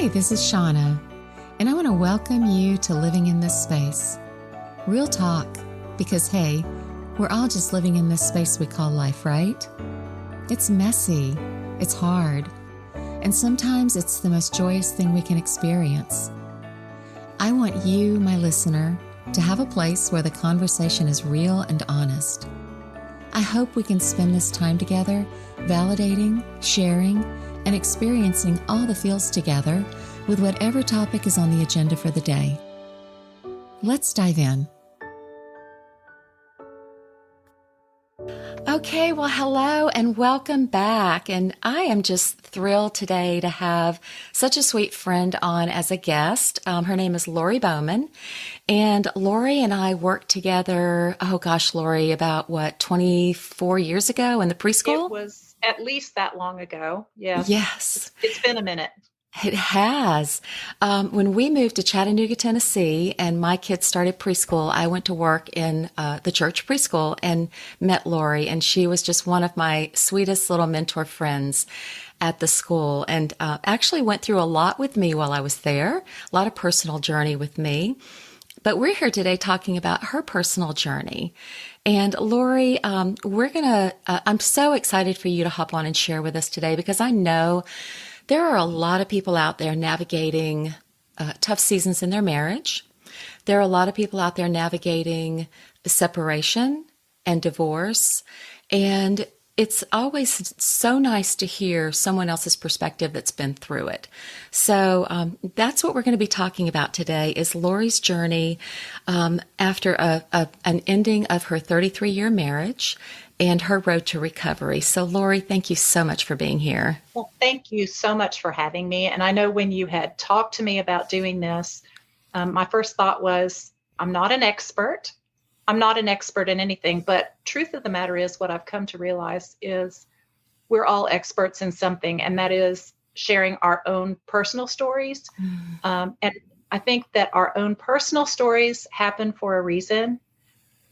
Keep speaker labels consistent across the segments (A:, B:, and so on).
A: Hi, this is Shauna, and I want to welcome you to Living in This Space. Real talk, because hey, we're all just living in this space we call life, right? It's messy, it's hard, and sometimes it's the most joyous thing we can experience. I want you, my listener, to have a place where the conversation is real and honest. I hope we can spend this time together, validating, sharing, and experiencing all the feels together with whatever topic is on the agenda for the day. Let's dive in. Okay, well, hello and welcome back. And I am just thrilled today to have such a sweet friend on as a guest. Her name is Lori Bowman. And Lori and I worked together, Lori, about 24 years ago in the preschool?
B: It was at least that long ago. Yes.
A: Yes.
B: It's been a minute.
A: It has. When we moved to Chattanooga, Tennessee, and my kids started preschool, I went to work in the church preschool and met Lori, and she was just one of my sweetest little mentor friends at the school, and actually went through a lot with me while I was there, a lot of personal journey with me. But we're here today talking about her personal journey. And Lori, I'm so excited for you to hop on and share with us today, because I know there are a lot of people out there navigating tough seasons in their marriage. There are a lot of people out there navigating separation and divorce. And it's always so nice to hear someone else's perspective that's been through it. So that's what we're going to be talking about today, is Lori's journey after an ending of her 33-year marriage and her road to recovery. So Lori, thank you so much for being here.
B: Well, thank you so much for having me. And I know when you had talked to me about doing this, my first thought was, I'm not an expert. I'm not an expert in anything, but truth of the matter is, what I've come to realize is we're all experts in something, and that is sharing our own personal stories. And I think that our own personal stories happen for a reason.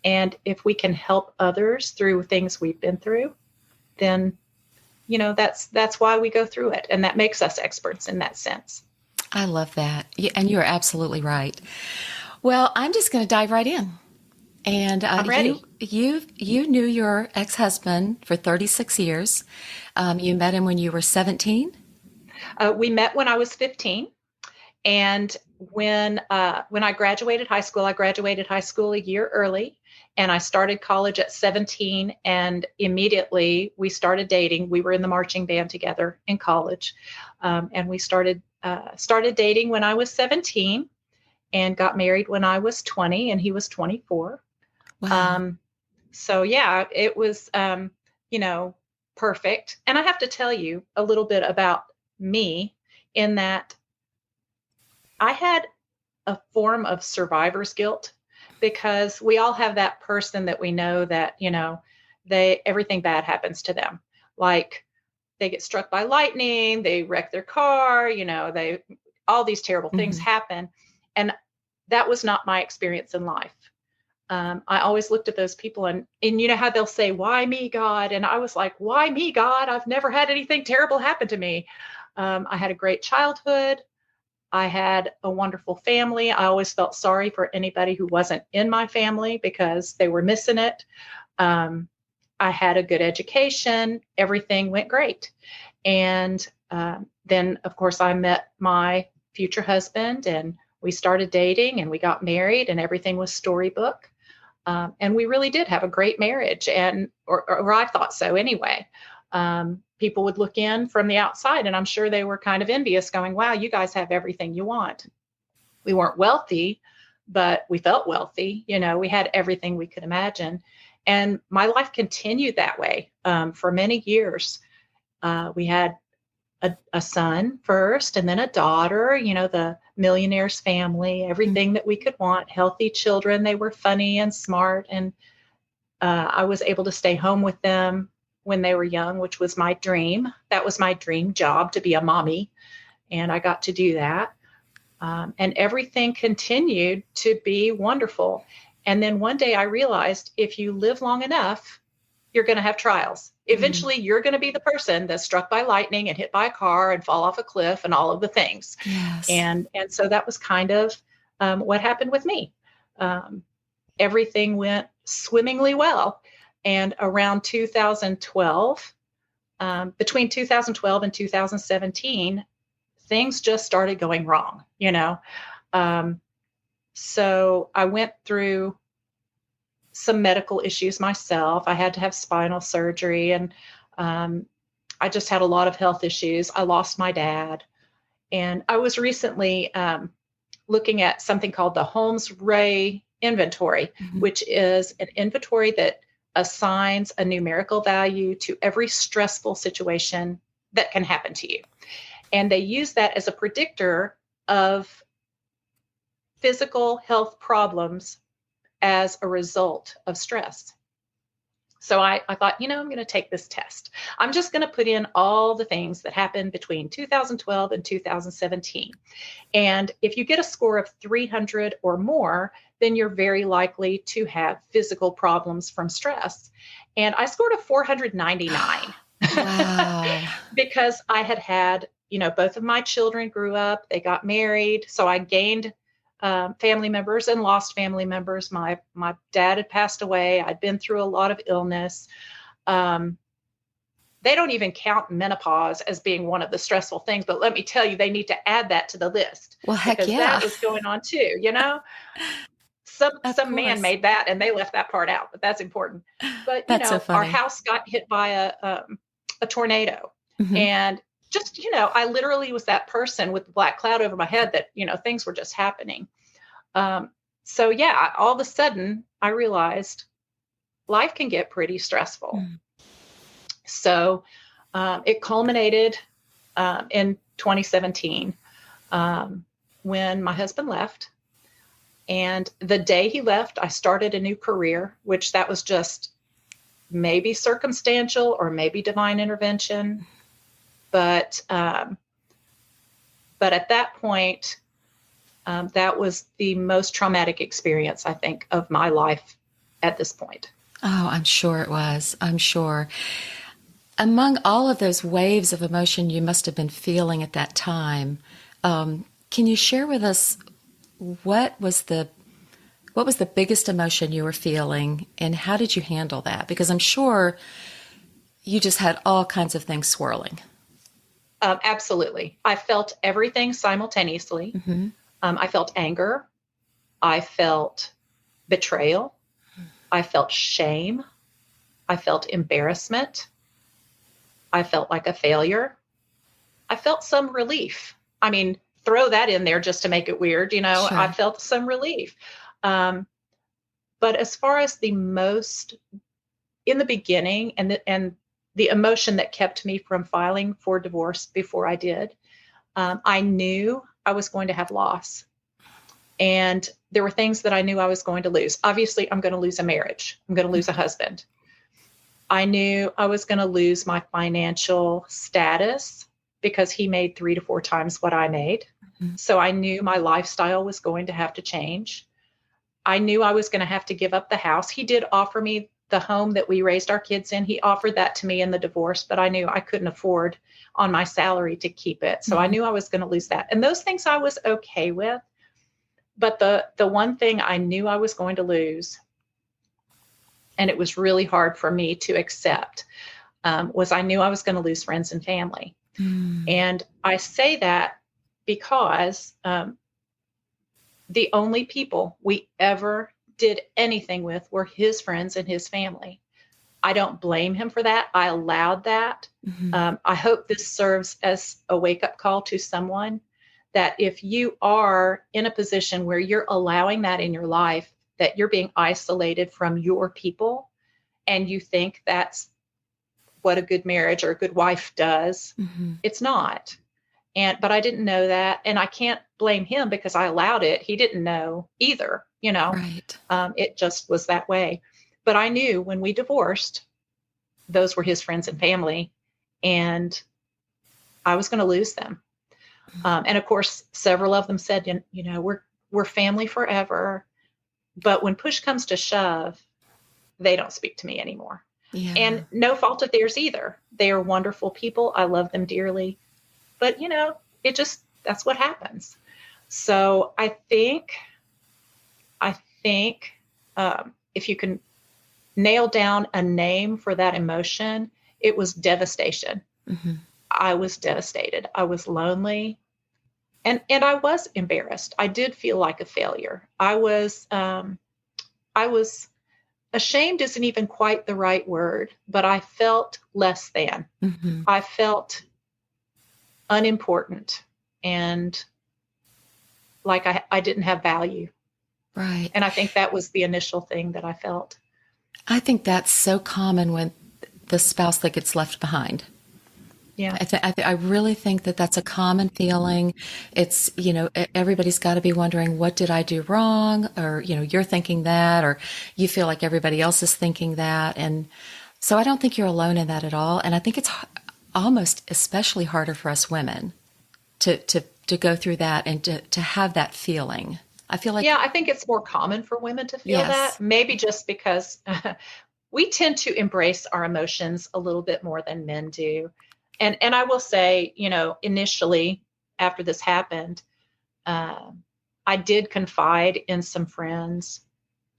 B: And if we can help others through things we've been through, then, that's why we go through it. And that makes us experts in that sense.
A: I love that. And you're absolutely right. Well, I'm just going to dive right in. And
B: I'm ready.
A: You knew your ex-husband for 36 years. You met him when you were 17?
B: We met when I was 15. And when I graduated high school a year early, and I started college at 17, and immediately we started dating. We were in the marching band together in college. And we started dating when I was 17 and got married when I was 20 and he was 24.
A: Wow.
B: So yeah, it was, perfect. And I have to tell you a little bit about me, in that I had a form of survivor's guilt, because we all have that person that we know that, everything bad happens to them. Like they get struck by lightning, they wreck their car, all these terrible things happen. And that was not my experience in life. I always looked at those people and you know how they'll say, "Why me, God?" And I was like, "Why me, God? I've never had anything terrible happen to me." I had a great childhood. I had a wonderful family. I always felt sorry for anybody who wasn't in my family because they were missing it. I had a good education. Everything went great. And then, of course, I met my future husband, and we started dating, and we got married, and everything was storybook. And we really did have a great marriage, or I thought so anyway. People would look in from the outside, and I'm sure they were kind of envious, going, "Wow, you guys have everything you want." We weren't wealthy, but we felt wealthy. We had everything we could imagine. And my life continued that way for many years. We had a son first, and then a daughter, the millionaire's family, everything that we could want, healthy children. They were funny and smart. And I was able to stay home with them when they were young, which was my dream. That was my dream job, to be a mommy. And I got to do that. And everything continued to be wonderful. And then one day I realized, if you live long enough, you're going to have trials. Eventually, you're going to be the person that's struck by lightning and hit by a car and fall off a cliff and all of the things.
A: Yes.
B: And so that was kind of what happened with me. Everything went swimmingly well. And around 2012, between 2012 and 2017, things just started going wrong, So I went through some medical issues myself. I had to have spinal surgery, and I just had a lot of health issues. I lost my dad. And I was recently looking at something called the Holmes-Ray inventory, which is an inventory that assigns a numerical value to every stressful situation that can happen to you. And they use that as a predictor of physical health problems as a result of stress. So I thought, I'm going to take this test. I'm just going to put in all the things that happened between 2012 and 2017. And if you get a score of 300 or more, then you're very likely to have physical problems from stress. And I scored a 499.
A: Wow.
B: Because I had, both of my children grew up, they got married. So I gained family members and lost family members. My dad had passed away. I'd been through a lot of illness. They don't even count menopause as being one of the stressful things, but let me tell you, they need to add that to the list.
A: Well, heck
B: because
A: yeah.
B: that was going on too, Some man made that and they left that part out, but that's important. But
A: That's so funny.
B: Our house got hit by a tornado, and just, I literally was that person with the black cloud over my head that, things were just happening. So yeah, all of a sudden I realized life can get pretty stressful. So it culminated in 2017 when my husband left. And the day he left, I started a new career, which that was just maybe circumstantial or maybe divine intervention. But at that point, that was the most traumatic experience, I think, of my life at this point.
A: Oh, I'm sure it was. I'm sure. Among all of those waves of emotion you must have been feeling at that time, can you share with us what was the biggest emotion you were feeling, and how did you handle that? Because I'm sure you just had all kinds of things swirling.
B: Absolutely. I felt everything simultaneously. I felt anger. I felt betrayal. I felt shame. I felt embarrassment. I felt like a failure. I felt some relief. I mean, throw that in there just to make it weird. Sure. I felt some relief. But as far as the most in the beginning and the emotion that kept me from filing for divorce before I did, I knew I was going to have loss. And there were things that I knew I was going to lose. Obviously, I'm going to lose a marriage. I'm going to lose a husband. I knew I was going to lose my financial status because he made 3 to 4 times what I made. So I knew my lifestyle was going to have to change. I knew I was going to have to give up the house. He did offer me the home that we raised our kids in. He offered that to me in the divorce, but I knew I couldn't afford on my salary to keep it. So I knew I was going to lose that. And those things I was okay with. But the one thing I knew I was going to lose, and it was really hard for me to accept, was I knew I was going to lose friends and family. And I say that because the only people we ever did anything with were his friends and his family. I don't blame him for that. I allowed that. I hope this serves as a wake-up call to someone that if you are in a position where you're allowing that in your life, that you're being isolated from your people, and you think that's what a good marriage or a good wife does, it's not. But I didn't know that, and I can't blame him because I allowed it. He didn't know either,
A: Right.
B: It just was that way. But I knew when we divorced, those were his friends and family, and I was going to lose them. And of course, several of them said, we're family forever. But when push comes to shove, they don't speak to me anymore.
A: Yeah.
B: And no fault of theirs either. They are wonderful people. I love them dearly. But, that's what happens. So I think if you can nail down a name for that emotion, it was devastation.
A: Hmm.
B: I was devastated. I was lonely, and I was embarrassed. I did feel like a failure. I was ashamed isn't even quite the right word, but I felt less than.
A: Hmm.
B: I felt unimportant and like I didn't have value.
A: Right.
B: And I think that was the initial thing that I felt.
A: I think that's so common with the spouse that gets left behind.
B: Yeah.
A: I really think that that's a common feeling. It's, everybody's got to be wondering, what did I do wrong? Or, you're thinking that, or you feel like everybody else is thinking that. And so I don't think you're alone in that at all. And I think it's almost especially harder for us women to go through that and to have that feeling. I feel like,
B: Yeah, I think it's more common for women to feel
A: yes.
B: that, maybe just because we tend to embrace our emotions a little bit more than men do. And I will say, initially after this happened, I did confide in some friends,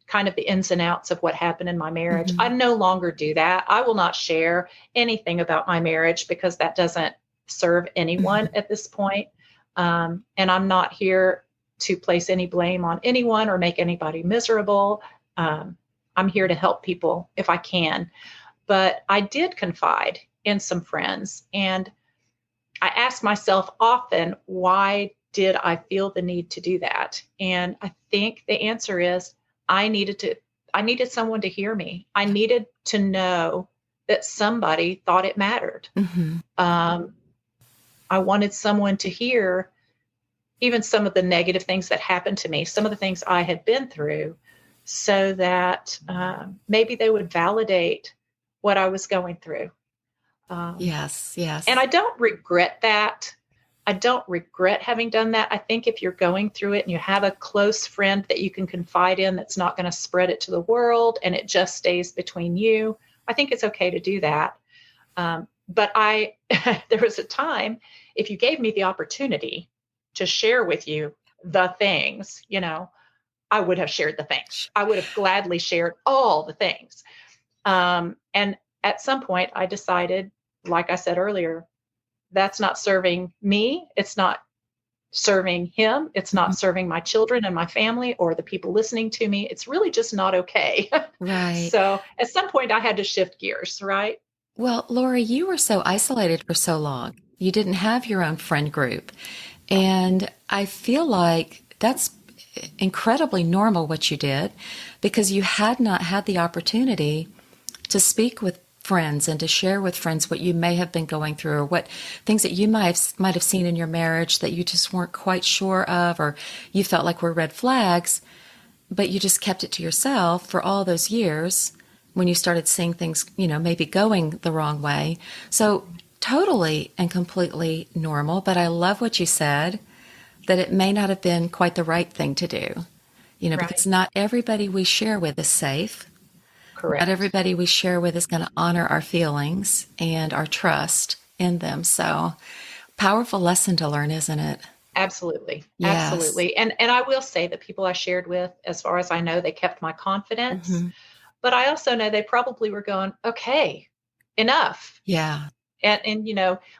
B: kind of the ins and outs of what happened in my marriage. I
A: Hmm.
B: no longer do that. I will not share anything about my marriage because that doesn't serve anyone
A: Hmm.
B: at this point. And I'm not here to place any blame on anyone or make anybody miserable. Um, I'm here to help people if I can. But I did confide in some friends, and I ask myself often, why did I feel the need to do that? And I think the answer is I needed to I needed someone to hear me. I needed to know that somebody thought it mattered.
A: Hmm.
B: Um, I wanted someone to hear even some of the negative things that happened to me, some of the things I had been through, so that maybe they would validate what I was going through. Um,
A: Yes.
B: and
A: Yes.
B: I don't regret that. I don't regret having done that. I think if you're going through it and you have a close friend that you can confide in that's not going to spread it to the world and it just stays between you, I think it's okay to do that. But there was a time, if you gave me the opportunity to share with you the things, I would have shared the things. I would have gladly shared all the things. And at some point, I decided, like I said earlier, that's not serving me. It's not serving him. It's not serving my children and my family or the people listening to me. It's really just not okay.
A: Right.
B: So at some point, I had to shift gears, right?
A: Well, Lori, you were so isolated for so long. You didn't have your own friend group. And I feel like that's incredibly normal what you did because you had not had the opportunity to speak with friends and to share with friends what you may have been going through or what things that you might have seen in your marriage that you just weren't quite sure of or you felt like were red flags, but you just kept it to yourself for all those years when you started seeing things, maybe going the wrong way. So totally and completely normal, but I love what you said that it may not have been quite the right thing to do,
B: Right.
A: because not everybody we share with is safe. Not
B: Correct.
A: everybody we share with is going to honor our feelings and our trust in them. So, powerful lesson to learn, isn't it?
B: Absolutely.
A: Yes.
B: Absolutely. And I will say the people I shared with, as far as I know, they kept my confidence.
A: Hmm.
B: But I also know they probably were going, okay, enough.
A: Yeah.
B: And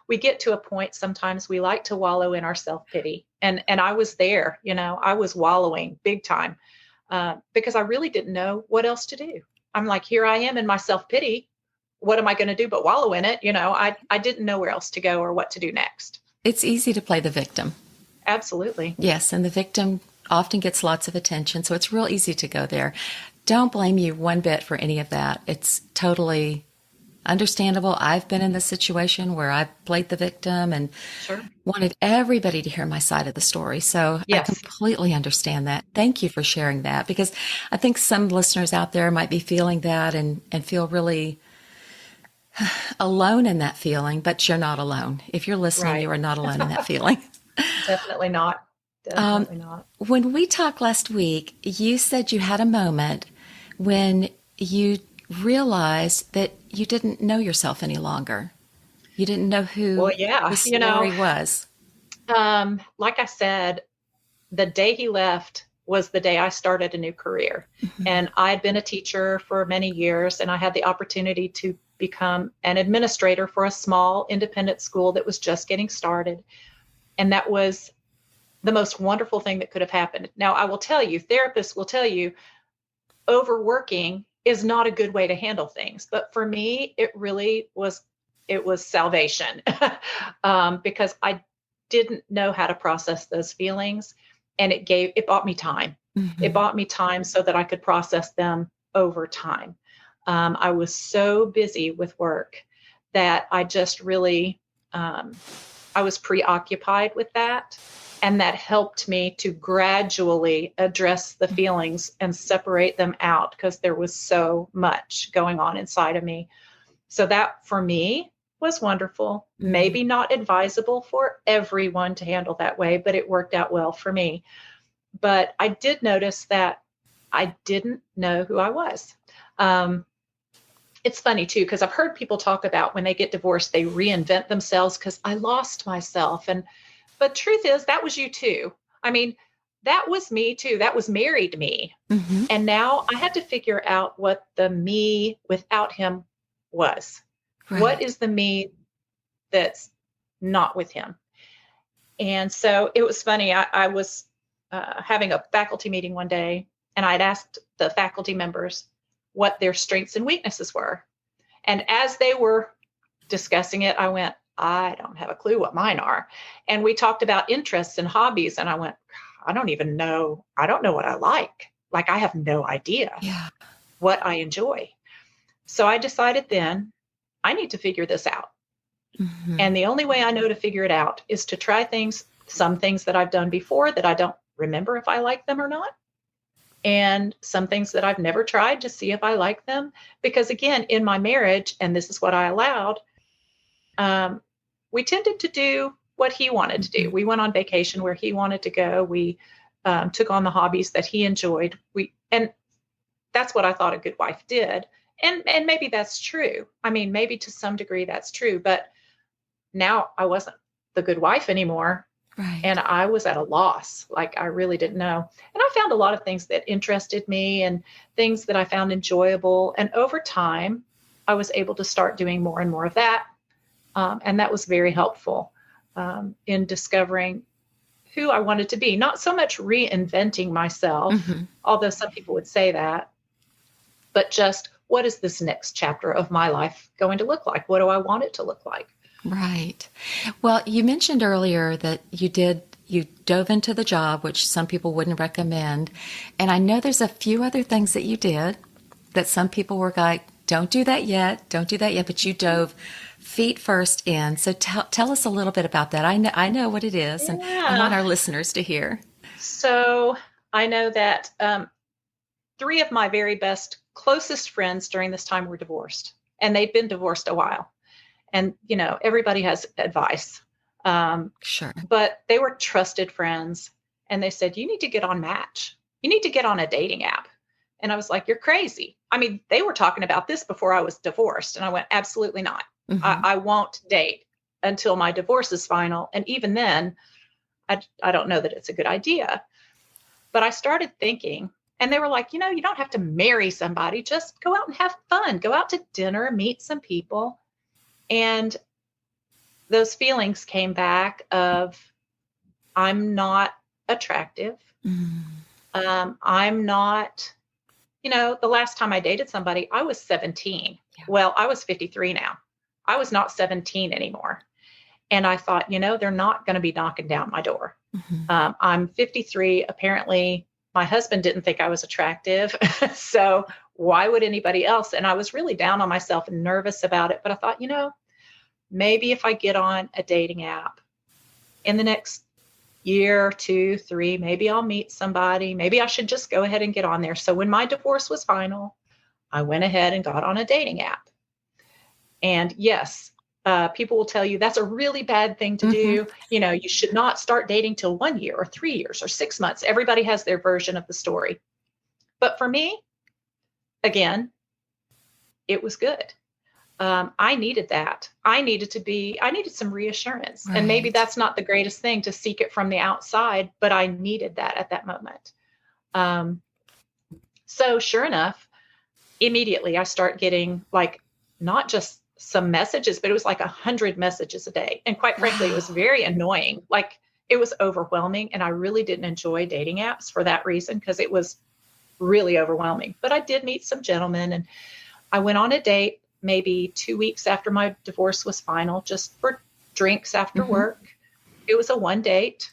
B: we get to a point sometimes we like to wallow in our self-pity. And I was there, I was wallowing big time because I really didn't know what else to do. I'm like, here I am in my self-pity. What am I going to do but wallow in it? I didn't know where else to go or what to do next.
A: It's easy to play the victim.
B: Absolutely.
A: Yes. And the victim often gets lots of attention. So, it's real easy to go there. Don't blame you one bit for any of that. It's totally understandable. I've been in this situation where I played the victim and
B: Sure.
A: wanted everybody to hear my side of the story. So I
B: Yes.
A: completely understand that. Thank you for sharing that because I think some listeners out there might be feeling that and feel really alone in that feeling, but you're not alone. If you're listening,
B: Right.
A: you are not alone in that feeling.
B: Definitely not.
A: Um,
B: Definitely not.
A: when we talked last week, you said you had a moment when you realized that you didn't know yourself any longer. You didn't know
B: Well,
A: who
B: yeah,
A: this Lori was.
B: like I said, the day he left was the day I started a new career.
A: Mm-hmm.
B: And I had been a teacher for many years, and I had the opportunity to become an administrator for a small independent school that was just getting started. And that was the most wonderful thing that could have happened. Now, I will tell you, therapists will tell you, overworking is not a good way to handle things. But for me, it was salvation because I didn't know how to process those feelings. And it bought me time. It
A: Mm-hmm.
B: bought me time so that I could process them over time. I was so busy with work that I just really, I was preoccupied with that. And that helped me to gradually address the feelings and separate them out because there was so much going on inside of me. So that for me was wonderful.
A: Mm-hmm.
B: Maybe not advisable for everyone to handle that way, but it worked out well for me. But I did notice that I didn't know who I was. Um, it's funny too, because I've heard people talk about when they get divorced, they reinvent themselves because I lost myself. But truth is, that was you too. I mean, that was me too. That was married me.
A: Mm-hmm.
B: And now I had to figure out what the me without him was. What
A: Right.
B: is the me that's not with him? And so it was funny. I was having a faculty meeting one day, and I'd asked the faculty members what their strengths and weaknesses were. And as they were discussing it, I went, I don't have a clue what mine are. And we talked about interests and hobbies. And I went, I don't even know. I don't know what I like. Like, I have no idea
A: Yeah.
B: what I enjoy. So I decided then I need to figure this out.
A: Mm-hmm.
B: And the only way I know to figure it out is to try things, some things that I've done before that I don't remember if I like them or not. And some things that I've never tried to see if I like them. Because again, in my marriage, and this is what I allowed, we tended to do what he wanted to do.
A: Mm-hmm.
B: We went on vacation where he wanted to go. We took on the hobbies that he enjoyed. And that's what I thought a good wife did. And maybe that's true. I mean, maybe to some degree that's true. But now I wasn't the good wife anymore.
A: Right.
B: And I was at a loss. Like, I really didn't know. And I found a lot of things that interested me and things that I found enjoyable. And over time, I was able to start doing more and more of that. And that was very helpful in discovering who I wanted to be. Not so much reinventing myself,
A: Mm-hmm.
B: although some people would say that, but just what is this next chapter of my life going to look like? What do I want it to look like?
A: Right. Well, you mentioned earlier that you dove into the job, which some people wouldn't recommend. And I know there's a few other things that you did that some people were like, don't do that yet. Don't do that yet. But you dove feet first in. So tell us a little bit about that. I know what it is, and I want
B: Yeah.
A: our listeners to hear.
B: So I know that three of my very best, closest friends during this time were divorced, and they'd been divorced a while. And, everybody has advice.
A: Sure.
B: But they were trusted friends. And they said, you need to get on Match. You need to get on a dating app. And I was like, you're crazy. I mean, they were talking about this before I was divorced. And I went, absolutely not.
A: Mm-hmm.
B: I won't date until my divorce is final. And even then, I don't know that it's a good idea. But I started thinking, and they were like, you don't have to marry somebody. Just go out and have fun. Go out to dinner, meet some people. And those feelings came back of, I'm not attractive.
A: Mm-hmm.
B: I'm not, the last time I dated somebody, I was 17.
A: Yeah.
B: Well, I was 53 now. I was not 17 anymore. And I thought, they're not going to be knocking down my door.
A: Mm-hmm.
B: I'm 53. Apparently, my husband didn't think I was attractive. So why would anybody else? And I was really down on myself and nervous about it. But I thought, maybe if I get on a dating app in the next year, 2, 3, maybe I'll meet somebody. Maybe I should just go ahead and get on there. So when my divorce was final, I went ahead and got on a dating app. And yes, people will tell you that's a really bad thing to
A: Mm-hmm.
B: do. You should not start dating till 1 year or 3 years or 6 months. Everybody has their version of the story. But for me, again, it was good. I needed that. I needed some reassurance. And maybe
A: Right.
B: that's not the greatest thing to seek it from the outside, but I needed that at that moment. Um, so sure enough, immediately I start getting like not just some messages, but it was like 100 messages a day. And quite frankly, it was
A: Wow.
B: very annoying. Like it was overwhelming. And I really didn't enjoy dating apps for that reason, because it was really overwhelming. But I did meet some gentlemen, and I went on a date maybe 2 weeks after my divorce was final, just for drinks after
A: Mm-hmm.
B: work. It was a one date.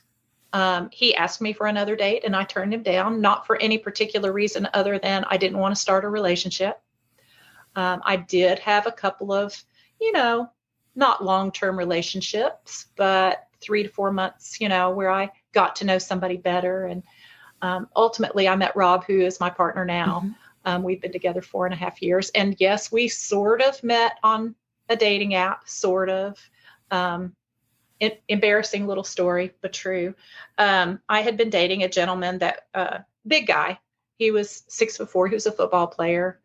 B: He asked me for another date and I turned him down, not for any particular reason other than I didn't want to start a relationship. I did have a couple of, you know, not long-term relationships, but 3 to 4 months, where I got to know somebody better. And ultimately, I met Rob, who is my partner now.
A: Mm-hmm.
B: We've been together 4.5 years. And yes, we sort of met on a dating app, sort of. Um, Embarrassing little story, but true. I had been dating a gentleman that, big guy. He was 6'4". He was a football player.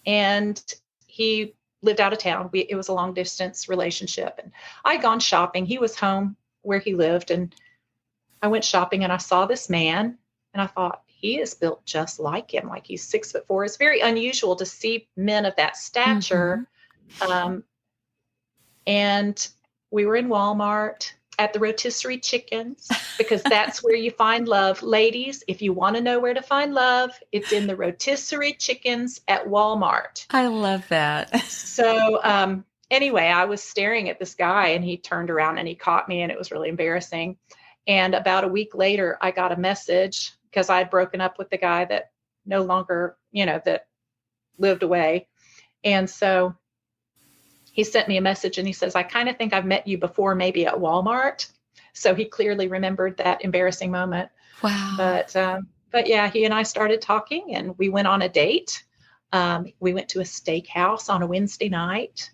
B: And he lived out of town. It was a long distance relationship. And I'd gone shopping. He was home where he lived. And I went shopping and I saw this man and I thought, he is built just like him. Like he's 6'4". It's very unusual to see men of that
A: Mm-hmm.
B: stature. Um, and we were in Walmart at the rotisserie chickens, because that's where you find love. Ladies, if you want to know where to find love, it's in the rotisserie chickens at Walmart.
A: I love that.
B: So anyway, I was staring at this guy and he turned around and he caught me, and it was really embarrassing. And about a week later, I got a message, because I had broken up with the guy that no longer, that lived away. And so he sent me a message and he says, I kind of think I've met you before, maybe at Walmart. So he clearly remembered that embarrassing moment.
A: Wow.
B: But yeah, he and I started talking and we went on a date. We went to a steakhouse on a Wednesday night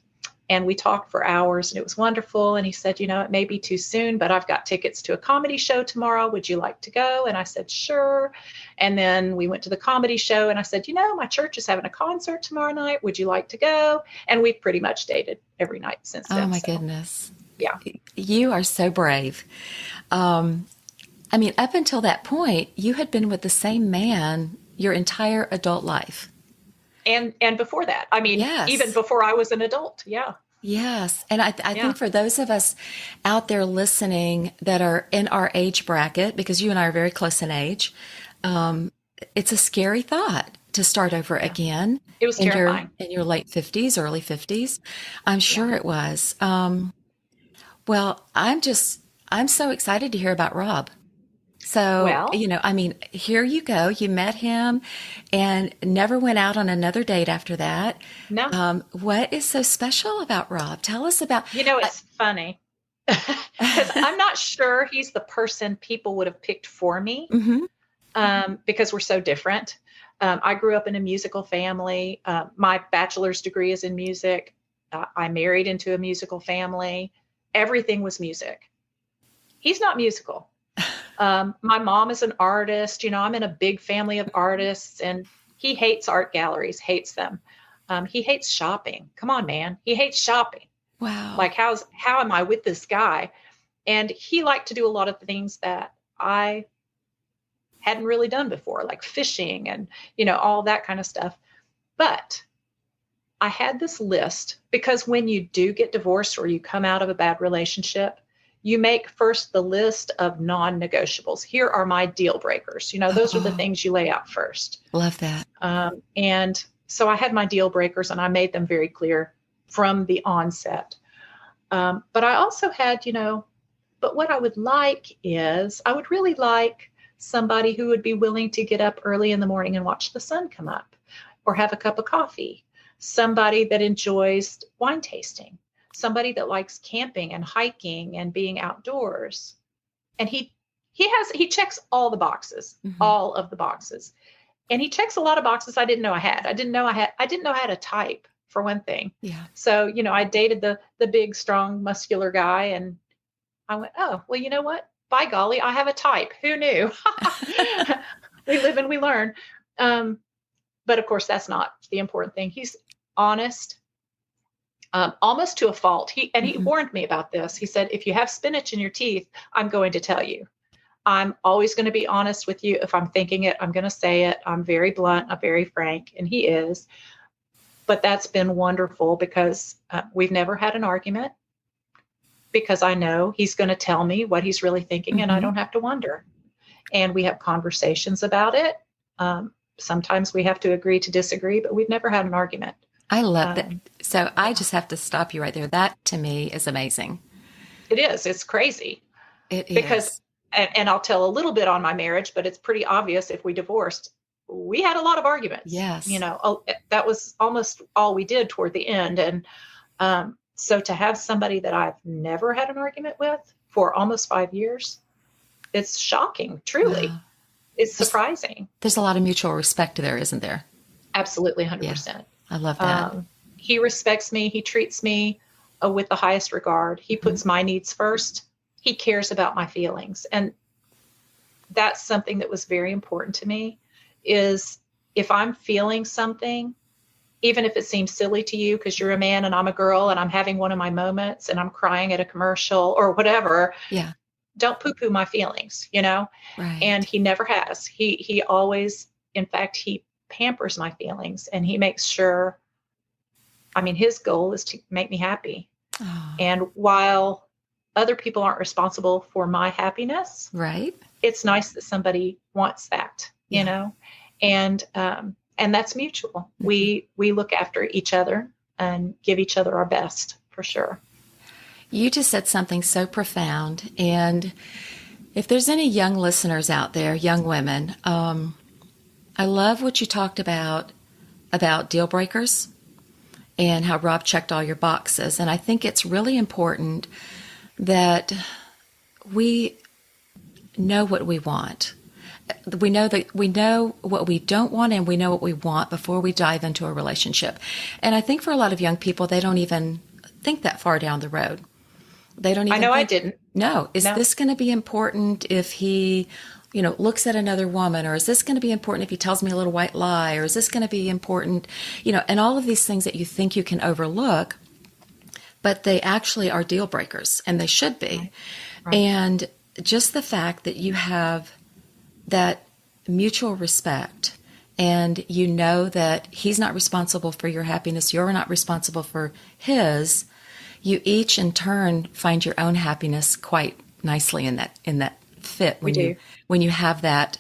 B: and we talked for hours and it was wonderful. And he said, it may be too soon, but I've got tickets to a comedy show tomorrow. Would you like to go? And I said, sure. And then we went to the comedy show and I said, my church is having a concert tomorrow night. Would you like to go? And we've pretty much dated every night since
A: Oh
B: then.
A: my
B: So
A: goodness.
B: yeah.
A: You are so brave. Um, I mean, up until that point, you had been with the same man your entire adult life.
B: And before that, I mean, even
A: Yes.
B: before I was an adult. Yeah.
A: Yes. And I
B: Yeah.
A: think for those of us out there listening that are in our age bracket, because you and I are very close in age, it's a scary thought to start over
B: Yeah.
A: again
B: It was
A: in your
B: terrifying.
A: late 50s, early 50s. I'm
B: Yeah.
A: sure it was. Well, I'm so excited to hear about Rob. So,
B: Well,
A: I mean, here you go. You met him and never went out on another date after that.
B: no,
A: What is so special about Rob? Tell us about.
B: it's funny because I'm not sure he's the person people would have picked for me,
A: Mhm.
B: because we're so different. I grew up in a musical family. My bachelor's degree is in music. I married into a musical family. Everything was music. He's not musical. My mom is an artist. I'm in a big family of artists, and he hates art galleries, hates them. He hates shopping. Come on, man. He hates shopping.
A: Wow.
B: Like, how am I with this guy? And he liked to do a lot of things that I hadn't really done before, like fishing and, all that kind of stuff. But I had this list, because when you do get divorced or you come out of a bad relationship, you make first the list of non-negotiables. Here are my deal breakers. Those are the
A: Oh,
B: things you lay out first.
A: love that.
B: And so I had my deal breakers and I made them very clear from the onset. But I also had, but what I would like is I would really like somebody who would be willing to get up early in the morning and watch the sun come up or have a cup of coffee, somebody that enjoys wine tasting, somebody that likes camping and hiking and being outdoors. And he checks all the boxes,
A: Hmm.
B: all of the boxes. And he checks a lot of boxes I didn't know I had. I didn't know I had a type, for one thing.
A: Yeah.
B: So, I dated the big, strong, muscular guy and I went, oh, well, you know what? By golly, I have a type. Who knew? We live and we learn. But of course, that's not the important thing. He's honest. almost to a fault. He
A: Mm-hmm.
B: warned me about this. He said, if you have spinach in your teeth, I'm going to tell you. I'm always going to be honest with you. If I'm thinking it, I'm going to say it. I'm very blunt. I'm very frank. And he is. But that's been wonderful because we've never had an argument, because I know he's going to tell me what he's really thinking and I
A: Mm-hmm.
B: don't have to wonder. And we have conversations about it. Sometimes we have to agree to disagree, but we've never had an argument.
A: I love that.
B: Um,
A: So I
B: yeah,
A: just have to stop you right there. That to me is amazing.
B: it is. It's crazy
A: It
B: because,
A: is.
B: and I'll tell a little bit on my marriage, but it's pretty obvious if we divorced, we had a lot of arguments.
A: Yes.
B: That was almost all we did toward the end. And so to have somebody that I've never had an argument with for almost 5 years, it's shocking, truly.
A: Wow.
B: It's
A: There's,
B: surprising.
A: there's a lot of mutual respect there, isn't there?
B: Absolutely,
A: Yeah.
B: 100%.
A: I love that.
B: He respects me. He treats me with the highest regard. He
A: Mm-hmm.
B: puts my needs first. He cares about my feelings. And that's something that was very important to me, is if I'm feeling something, even if it seems silly to you because you're a man and I'm a girl and I'm having one of my moments and I'm crying at a commercial or whatever,
A: Yeah.
B: don't poo-poo my feelings, And
A: Right.
B: he never has. He always, in fact, he pampers my feelings and he makes sure, I mean, his goal is to make me happy.
A: Oh,
B: And while other people aren't responsible for my happiness,
A: right.
B: it's nice that somebody wants that,
A: Yeah.
B: and that's mutual.
A: Mm-hmm.
B: We look after each other and give each other our best, for sure.
A: You just said something so profound. And if there's any young listeners out there, young women, I love what you talked about deal breakers and how Rob checked all your boxes. And I think it's really important that we know what we want. We know what we don't want and we know what we want before we dive into a relationship. And I think for a lot of young people, they don't even think that far down the road. They don't
B: I
A: even
B: know I
A: think,
B: didn't.
A: no, is
B: No.
A: this going to be important if he, looks at another woman? Or is this going to be important if he tells me a little white lie? Or is this going to be important, and all of these things that you think you can overlook, but they actually are deal breakers and they should be.
B: Right. Right.
A: And just the fact that you have that mutual respect and you know that he's not responsible for your happiness, you're not responsible for his, you each in turn find your own happiness quite nicely in that fit
B: We do.
A: when you have that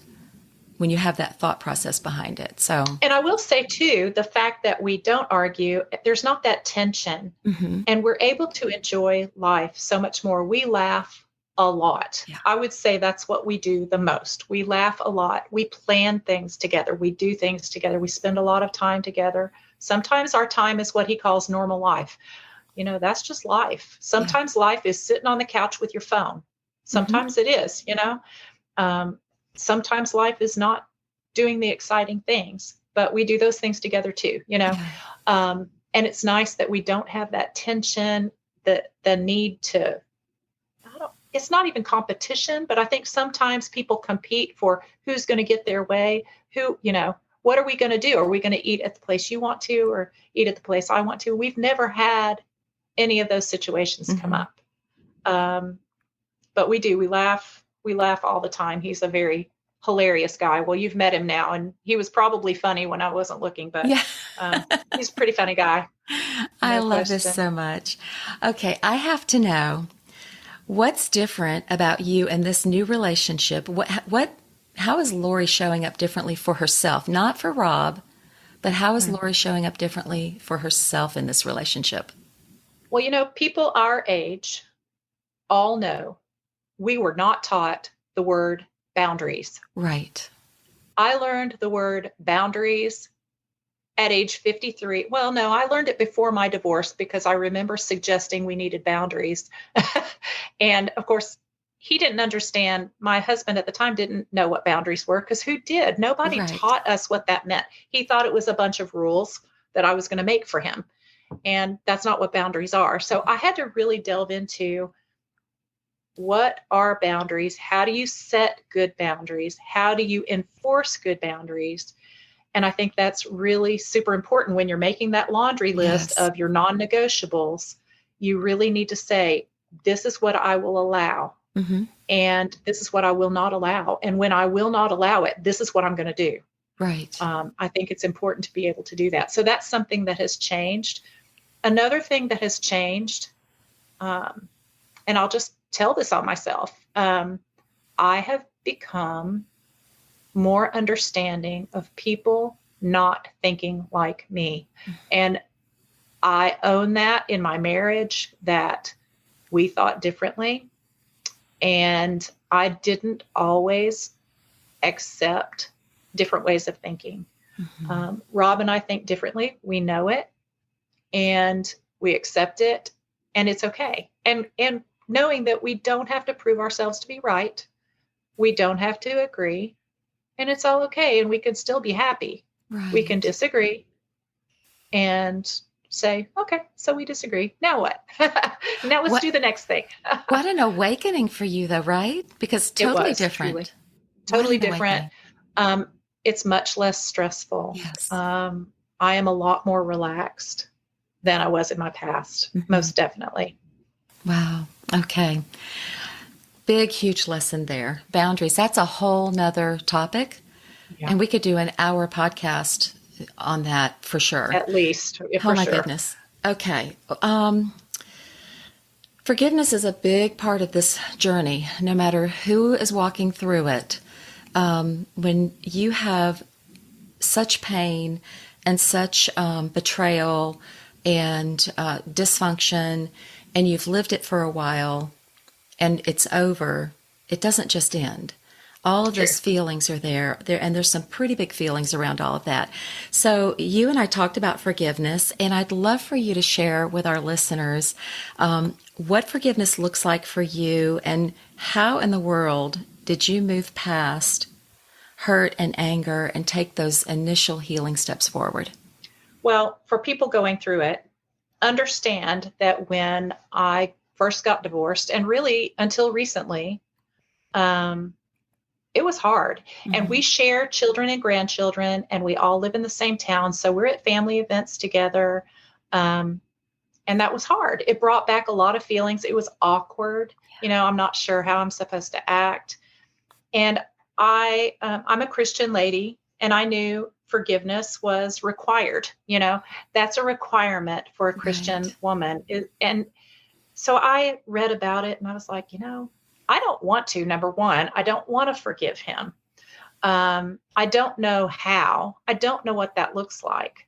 A: thought process behind it. So,
B: And I will say too, the fact that we don't argue, there's not that tension,
A: mm-hmm.
B: and we're able to enjoy life so much more. We laugh a lot.
A: Yeah.
B: I would say that's what we do the most. We laugh a lot. We plan things together. We do things together. We spend a lot of time together. Sometimes our time is what he calls normal life. That's just life.
A: Yeah.
B: Sometimes life is sitting on the couch with your phone. Sometimes it is, sometimes life is not doing the exciting things, but we do those things together too,
A: Yeah.
B: And it's nice that we don't have that tension, the need to, it's not even competition, but I think sometimes people compete for who's going to get their way, what are we going to do? Are we going to eat at the place you want to, or eat at the place I want to? We've never had any of those situations come
A: Mm-hmm.
B: up. But we do, we laugh all the time. He's a very hilarious guy. Well, you've met him now, and he was probably funny when I wasn't looking, but
A: Yeah.
B: he's a pretty funny guy.
A: I
B: No
A: love this
B: question.
A: so much. Okay, I have to know what's different about you and this new relationship. How is Lori showing up differently for herself? Not for Rob, but how is Lori showing up differently for herself in this relationship?
B: Well, people our age all know we were not taught the word boundaries.
A: Right.
B: I learned the word boundaries at age 53. Well, no, I learned it before my divorce because I remember suggesting we needed boundaries. And of course, he didn't understand. My husband at the time didn't know what boundaries were, because who did? Nobody
A: Right.
B: taught us what that meant. He thought it was a bunch of rules that I was going to make for him. And that's not what boundaries are. So I had to really delve into, what are boundaries? How do you set good boundaries? How do you enforce good boundaries? And I think that's really super important when you're making that laundry list
A: Yes.
B: of your non-negotiables. You really need to say, this is what I will allow.
A: Mm-hmm.
B: And this is what I will not allow. And when I will not allow it, this is what I'm going to do.
A: Right.
B: I think it's important to be able to do that. So that's something that has changed. Another thing that has changed, and I'll just tell this on myself, I have become more understanding of people not thinking like me. And I own that in my marriage, that we thought differently. And I didn't always accept different ways of thinking.
A: Mm-hmm.
B: Rob and I think differently. We know it and we accept it, and it's okay. And knowing that we don't have to prove ourselves to be right. We don't have to agree, and it's all okay. And we can still be happy. We can
A: Right.
B: disagree and say, okay, so we disagree. Now what? Now let's
A: What
B: do the next thing.
A: what an awakening for you though, right? Because
B: It
A: totally
B: was truly
A: different. What
B: totally
A: an
B: different.
A: awakening.
B: Um, it's much less stressful.
A: Yes.
B: I am a lot more relaxed than I was in my past,
A: Mm-hmm.
B: most definitely.
A: Wow. Okay. Big, huge lesson there. Boundaries. That's a whole nother topic.
B: Yeah,
A: And we could do an hour podcast on that for sure.
B: at least,
A: Oh
B: for
A: my
B: sure.
A: goodness. Okay. Forgiveness is a big part of this journey, no matter who is walking through it. When you have such pain and such betrayal and dysfunction, and you've lived it for a while and it's over, it doesn't just end. All of
B: True.
A: those feelings are there, and there's some pretty big feelings around all of that. So you and I talked about forgiveness, and I'd love for you to share with our listeners what forgiveness looks like for you, and how in the world did you move past hurt and anger and take those initial healing steps forward?
B: Well, for people going through it, understand that when I first got divorced, and really until recently, um, it was hard. And
A: Mm-hmm.
B: we share children and grandchildren, and we all live in the same town. So we're at family events together. Um, and that was hard. It brought back a lot of feelings. It was awkward. I'm not sure how I'm supposed to act. And I'm a Christian lady, and I knew forgiveness was required. That's a requirement for a Christian
A: Right.
B: woman. And so I read about it, and I was like, I don't want to. Number one, I don't want to forgive him. I don't know how. I don't know what that looks like.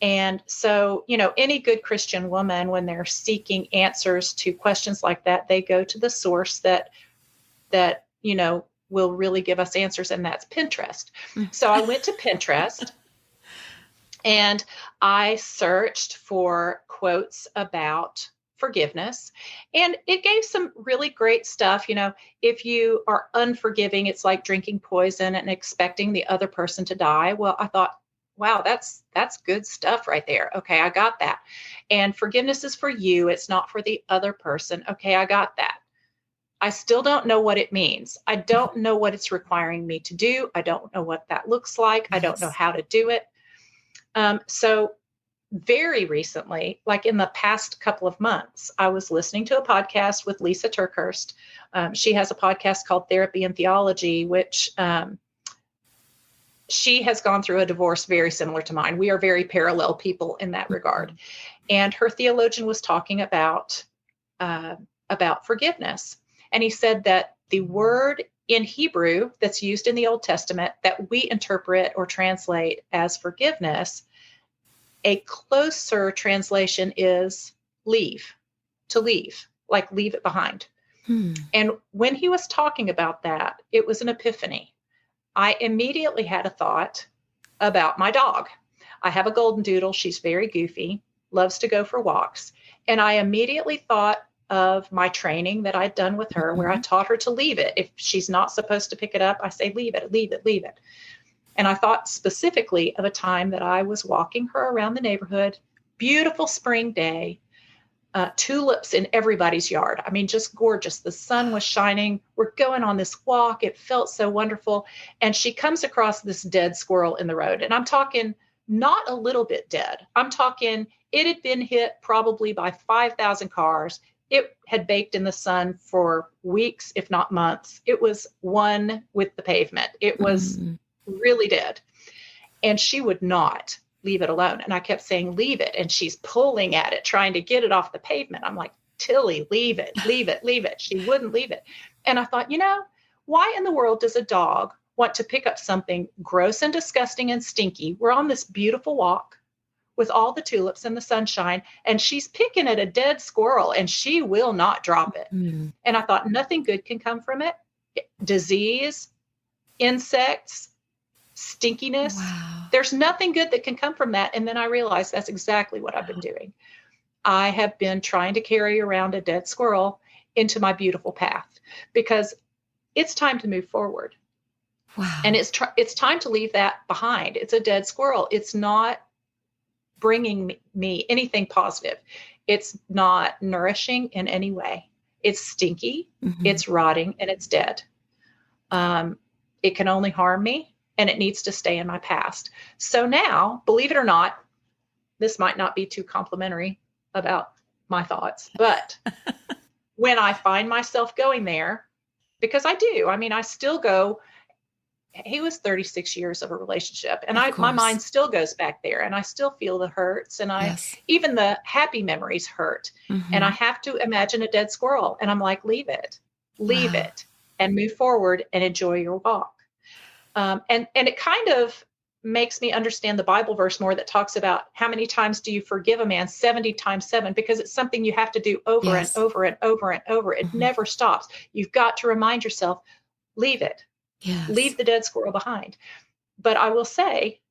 B: And so, any good Christian woman, when they're seeking answers to questions like that, they go to the source that will really give us answers, and that's Pinterest. So I went to Pinterest and I searched for quotes about forgiveness, and it gave some really great stuff. If you are unforgiving, it's like drinking poison and expecting the other person to die. Well, I thought, wow, that's good stuff right there. Okay, I got that. And forgiveness is for you, it's not for the other person. Okay, I got that. I still don't know what it means. I don't know what it's requiring me to do. I don't know what that looks like. I don't know
A: Yes.
B: how to do it. So very recently, like in the past couple of months, I was listening to a podcast with Lysa Terkeurst. She has a podcast called Therapy and Theology, which she has gone through a divorce very similar to mine. We are very parallel people in that regard. And her theologian was talking about forgiveness. And he said that the word in Hebrew that's used in the Old Testament that we interpret or translate as forgiveness, a closer translation is leave, to leave, like leave it behind.
A: Hmm.
B: And when he was talking about that, it was an epiphany. I immediately had a thought about my dog. I have a golden doodle. She's very goofy, loves to go for walks. And I immediately thought of my training that I'd done with her, where I
A: Mm-hmm.
B: taught her to leave it. If she's not supposed to pick it up, I say, leave it, leave it, leave it. And I thought specifically of a time that I was walking her around the neighborhood, beautiful spring day. tulips in everybody's yard. I mean, just gorgeous. The sun was shining. We're going on this walk. It felt so wonderful. And she comes across this dead squirrel in the road. And I'm talking not a little bit dead. I'm talking it had been hit probably by 5,000 cars. It had baked in the sun for weeks, if not months. It was one with the pavement. It was really dead. And she would not leave it alone. And I kept saying, leave it. And she's pulling at it, trying to get it off the pavement. I'm like, Tilly, leave it, leave it, leave it. She wouldn't leave it. And I thought, why in the world does a dog want to pick up something gross and disgusting and stinky? We're on this beautiful walk with all the tulips and the sunshine, and she's picking at a dead squirrel, and she will not drop it. And I thought, nothing good can come from it. Disease, insects, stinkiness.
A: Wow.
B: There's nothing good that can come from that. And then I realized that's exactly what I've been doing. I have been trying to carry around a dead squirrel into my beautiful path because it's time to move forward.
A: Wow.
B: And it's time to leave that behind. It's a dead squirrel. It's not bringing me anything positive. It's not nourishing in any way. It's stinky, it's rotting, and it's dead. It can only harm me. And it needs to stay in my past. So now, believe it or not, this might not be too complimentary about my thoughts, but when I find myself going there, because I do, I mean, I still go, he was 36 years of a relationship, and my mind still goes back there, and I still feel the hurts, and even the happy memories hurt. And I have to imagine a dead squirrel, and I'm like, leave it, and move forward and enjoy your walk. And it kind of makes me understand the Bible verse more that talks about how many times do you forgive a man? 70 times 7, because it's something you have to do over and over and over and over. It never stops. You've got to remind yourself, leave it, leave the dead squirrel behind. But I will say,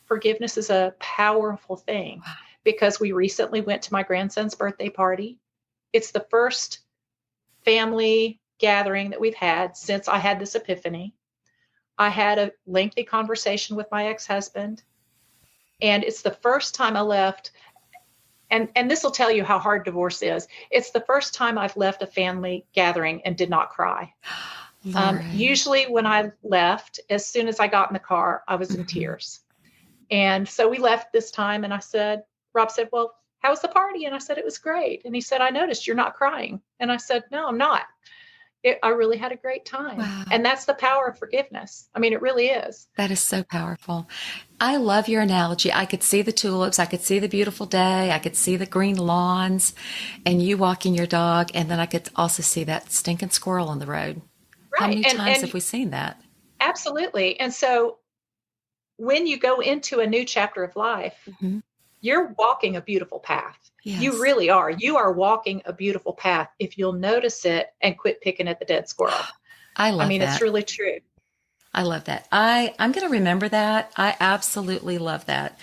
B: forgiveness is a powerful thing because we recently went to my grandson's birthday party. It's the first family gathering that we've had since I had this epiphany. I had a lengthy conversation with my ex-husband, and it's the first time I left. And this will tell you how hard divorce is. It's the first time I've left a family gathering and did not cry. Usually when I left, as soon as I got in the car, I was in tears. And so we left this time, and Rob said, well, how was the party? And I said, it was great. And he said, I noticed you're not crying. And I said, no, I'm not. I really had a great time. Wow. And that's the power of forgiveness. I mean, it really is.
A: That is so powerful. I love your analogy. I could see the tulips. I could see the beautiful day. I could see the green lawns and you walking your dog. And then I could also see that stinking squirrel on the road. Right. How many times have we seen that?
B: Absolutely. And so when you go into a new chapter of life, you're walking a beautiful path. Yes. You really are. You are walking a beautiful path if you'll notice it and quit picking at the dead squirrel.
A: I mean,
B: that. It's really true.
A: I love that. I'm going to remember that. I absolutely love that.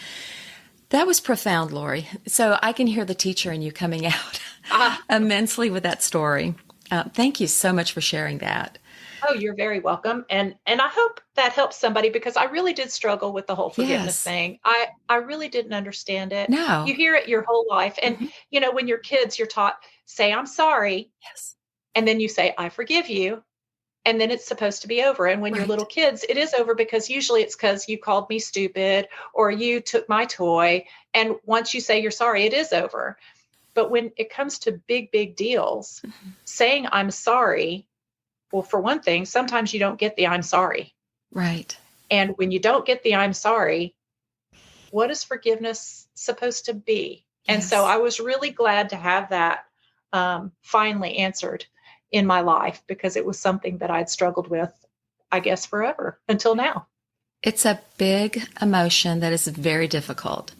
A: That was profound, Lori. So I can hear the teacher in you coming out immensely with that story. Thank you so much for sharing that.
B: Oh, you're very welcome. And I hope that helps somebody because I really did struggle with the whole forgiveness thing. I really didn't understand it.
A: No.
B: You hear it your whole life. And, when you're kids, you're taught, say, I'm sorry.
A: Yes.
B: And then you say, I forgive you. And then it's supposed to be over. And when you're little kids, it is over because usually it's because you called me stupid or you took my toy. And once you say you're sorry, it is over. But when it comes to big, big deals, saying I'm sorry, well, for one thing, sometimes you don't get the I'm sorry.
A: Right.
B: And when you don't get the I'm sorry, what is forgiveness supposed to be? Yes. And so I was really glad to have that finally answered in my life because it was something that I'd struggled with, I guess, forever until now.
A: It's a big emotion that is very difficult.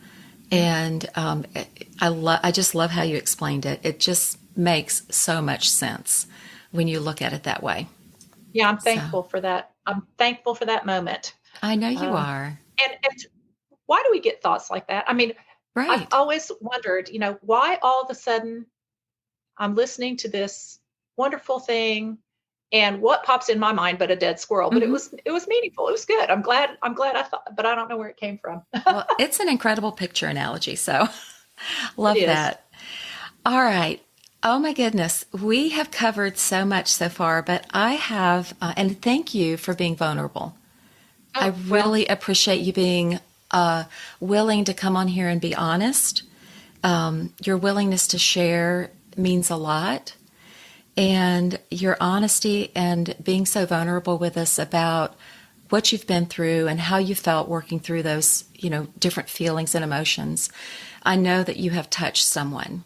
A: And I just love how you explained it. It just makes so much sense when you look at it that way.
B: Yeah, I'm thankful for that. I'm thankful for that moment.
A: I know you are.
B: And why do we get thoughts like that? I mean, I've always wondered, why all of a sudden I'm listening to this wonderful thing and what pops in my mind but a dead squirrel. But it was meaningful. It was good. I'm glad I thought, but I don't know where it came from.
A: Well, it's an incredible picture analogy. So love that. All right. Oh my goodness. We have covered so much so far, but I have, and thank you for being vulnerable. I
B: Oh, well,
A: really appreciate you being willing to come on here and be honest. Your willingness to share means a lot. And your honesty and being so vulnerable with us about what you've been through and how you felt working through those, different feelings and emotions. I know that you have touched someone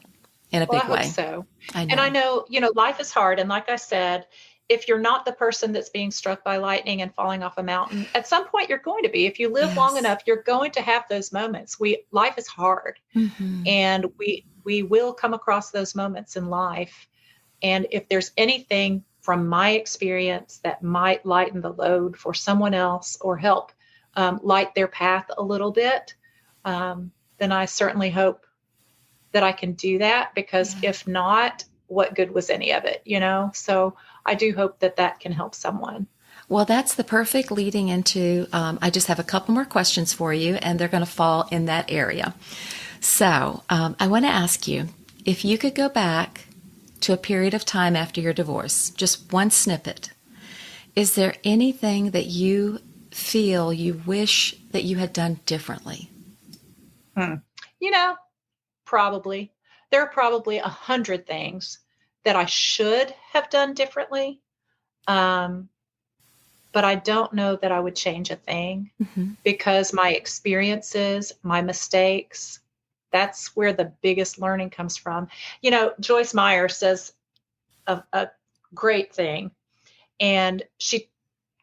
A: in a
B: well, I
A: big
B: hope
A: way.
B: so.
A: I
B: And I
A: know.
B: know, life is hard. And like I said, if you're not the person that's being struck by lightning and falling off a mountain, at some point you're going to be. If you live long
A: Yes.
B: enough, you're going to have those moments. Life is hard,
A: Hmm.
B: and we will come across those moments in life. And if there's anything from my experience that might lighten the load for someone else or help light their path a little bit, then I certainly hope that I can do that, because
A: Yeah.
B: if not, what good was any of it? So I do hope that that can help someone.
A: Well, that's the perfect leading into. I just have a couple more questions for you, and they're going to fall in that area. So I want to ask you if you could go back to a period of time after your divorce, just one snippet. Is there anything that you feel you wish that you had done differently?
B: Hmm. You know, probably. There are probably 100 things that I should have done differently. Um, but I don't know that I would change a thing,
A: Hmm.
B: because my experiences, my mistakes, that's where the biggest learning comes from. Joyce Meyer says a great thing, and she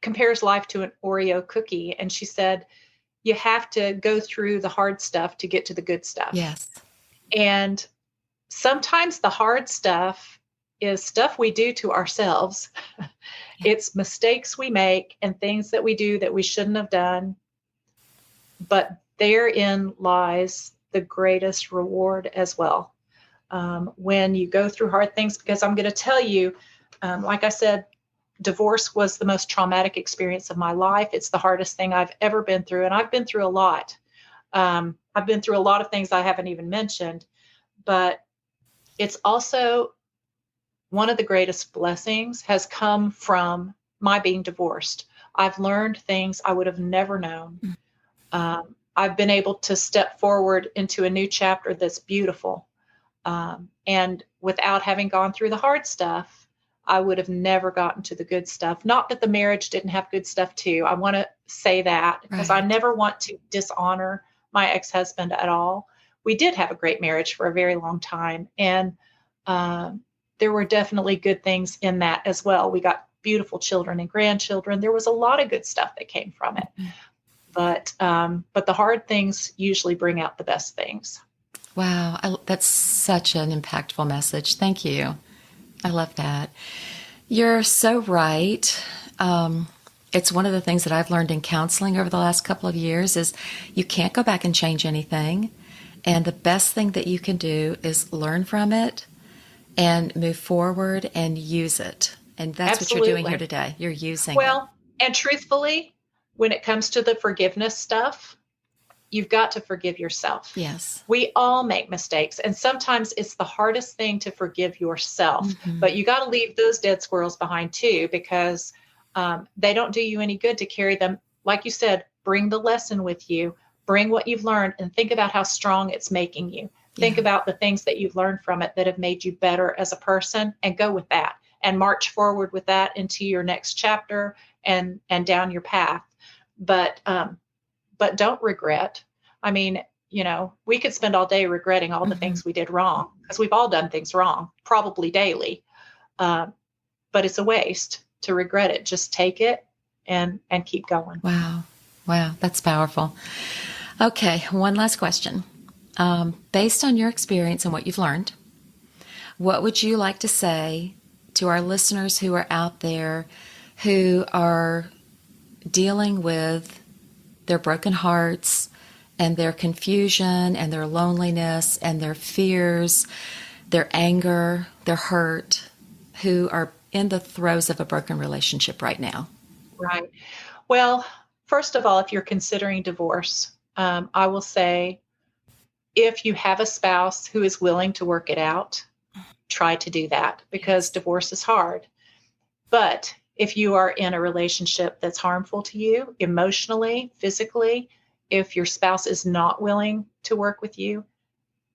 B: compares life to an Oreo cookie. And she said, you have to go through the hard stuff to get to the good stuff.
A: Yes.
B: And sometimes the hard stuff is stuff we do to ourselves.
A: Yeah.
B: It's mistakes we make and things that we do that we shouldn't have done. But therein lies the greatest reward as well. When you go through hard things, because I'm going to tell you, like I said, divorce was the most traumatic experience of my life. It's the hardest thing I've ever been through. And I've been through a lot. I've been through a lot of things I haven't even mentioned, but it's also one of the greatest blessings has come from my being divorced. I've learned things I would have never known. I've been able to step forward into a new chapter that's beautiful. And without having gone through the hard stuff, I would have never gotten to the good stuff. Not that the marriage didn't have good stuff too. I want to say that, because I
A: Right.
B: never want to dishonor my ex-husband at all. We did have a great marriage for a very long time. And there were definitely good things in that as well. We got beautiful children and grandchildren. There was a lot of good stuff that came from it. But the hard things usually bring out the best things.
A: Wow. That's such an impactful message. Thank you. I love that. You're so right. It's one of the things that I've learned in counseling over the last couple of years is you can't go back and change anything. And the best thing that you can do is learn from it and move forward and use it. And that's what you're doing here
B: Absolutely.
A: today. You're using it.
B: Well, and truthfully, when it comes to the forgiveness stuff, you've got to forgive yourself.
A: Yes.
B: We all make mistakes, and sometimes it's the hardest thing to forgive yourself.
A: Hmm.
B: But you got to leave those dead squirrels behind too, because they don't do you any good to carry them. Like you said, bring the lesson with you, bring what you've learned, and think about how strong it's making you. Think
A: Yeah.
B: about the things that you've learned from it that have made you better as a person, and go with that and march forward with that into your next chapter and down your path. But don't regret. I mean, we could spend all day regretting all the
A: Hmm.
B: things we did wrong, because we've all done things wrong, probably daily. Uh, but it's a waste to regret it. Just take it and keep going.
A: Wow. Wow. That's powerful. Okay. One last question. Based on your experience and what you've learned, what would you like to say to our listeners who are out there who are dealing with their broken hearts and their confusion and their loneliness and their fears, their anger, their hurt, who are in the throes of a broken relationship right now?
B: Right. Well, first of all, if you're considering divorce, I will say If you have a spouse who is willing to work it out, try to do that, because divorce is hard. But if you are in a relationship that's harmful to you emotionally, physically, if your spouse is not willing to work with you,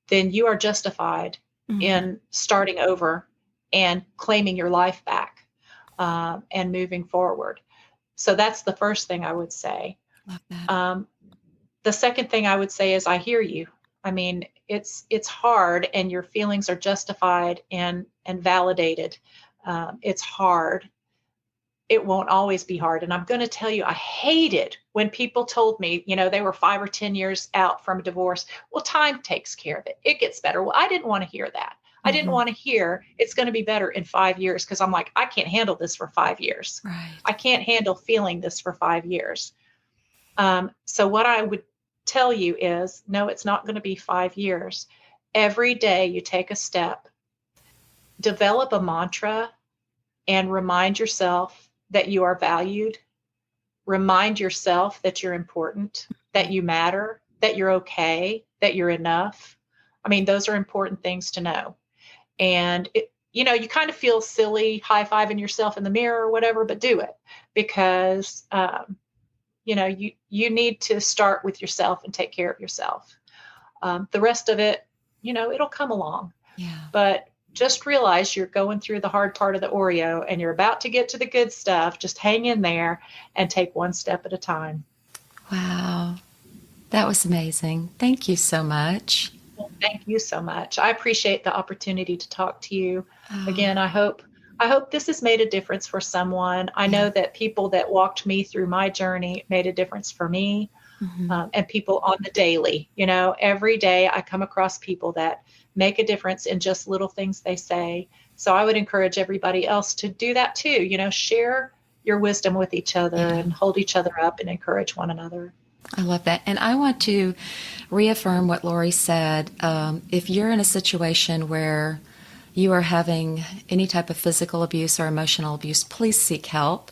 B: then you are justified in starting over and claiming your life back, and moving forward. So that's the first thing I would say.
A: Love that.
B: The second thing I would say is, I hear you. I mean, it's hard, and your feelings are justified and validated. It's hard. It won't always be hard. And I'm going to tell you, I hated when people told me, they were 5 or 10 years out from a divorce. Well, time takes care of it. It gets better. Well, I didn't want to hear that. I didn't want to hear it's going to be better in 5 years, because I'm like, I can't handle this for 5 years.
A: Right.
B: I can't handle feeling this for 5 years. So what I would tell you is, no, it's not going to be 5 years. Every day you take a step, develop a mantra, and remind yourself that you are valued. Remind yourself that you're important, that you matter, that you're okay, that you're enough. I mean, those are important things to know. And you kind of feel silly high-fiving yourself in the mirror or whatever, but do it, because you need to start with yourself and take care of yourself. The rest of it, it'll come along.
A: Yeah.
B: But just realize you're going through the hard part of the Oreo, and you're about to get to the good stuff. Just hang in there and take one step at a time.
A: Wow. That was amazing. Thank you so much.
B: Well, thank you so much. I appreciate the opportunity to talk to you. Again, I hope this has made a difference for someone. I know that people that walked me through my journey made a difference for me, and people on the daily. Every day I come across people that make a difference in just little things they say. So I would encourage everybody else to do that too. Share your wisdom with each other and hold each other up and encourage one another.
A: I love that. And I want to reaffirm what Lori said. If you're in a situation where you are having any type of physical abuse or emotional abuse, please seek help.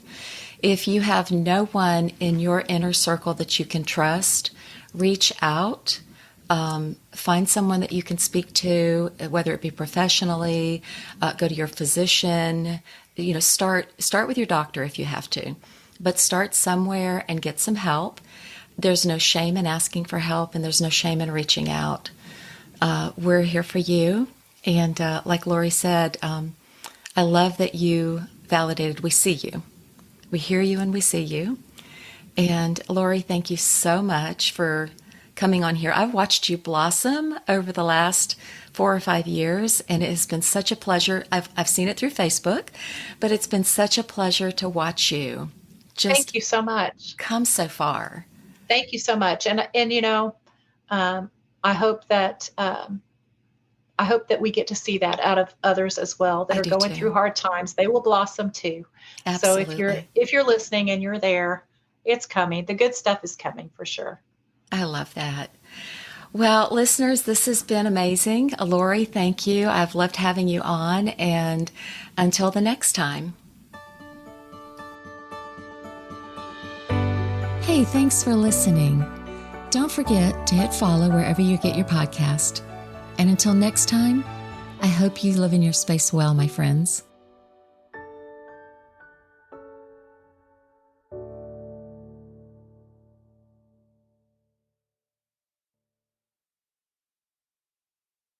A: If you have no one in your inner circle that you can trust, reach out. Find someone that you can speak to, whether it be professionally, go to your physician, start with your doctor if you have to, but start somewhere and get some help. There's no shame in asking for help, and there's no shame in reaching out. We're here for you. And like Lori said, I love that you validated, we see you. We hear you and we see you. And Lori, thank you so much for coming on here. I've watched you blossom over the last 4 or 5 years, and it has been such a pleasure. I've seen it through Facebook, but it's been such a pleasure to watch you.
B: Thank you so much.
A: Come so far.
B: Thank you so much. And I hope that we get to see that out of others as well that are going through hard times. They will blossom too.
A: Absolutely.
B: So if you're listening and you're there, it's coming. The good stuff is coming for sure.
A: I love that. Well, listeners, this has been amazing. Lori, thank you. I've loved having you on, and until the next time. Hey, thanks for listening. Don't forget to hit follow wherever you get your podcast. And until next time, I hope you live in your space well, my friends.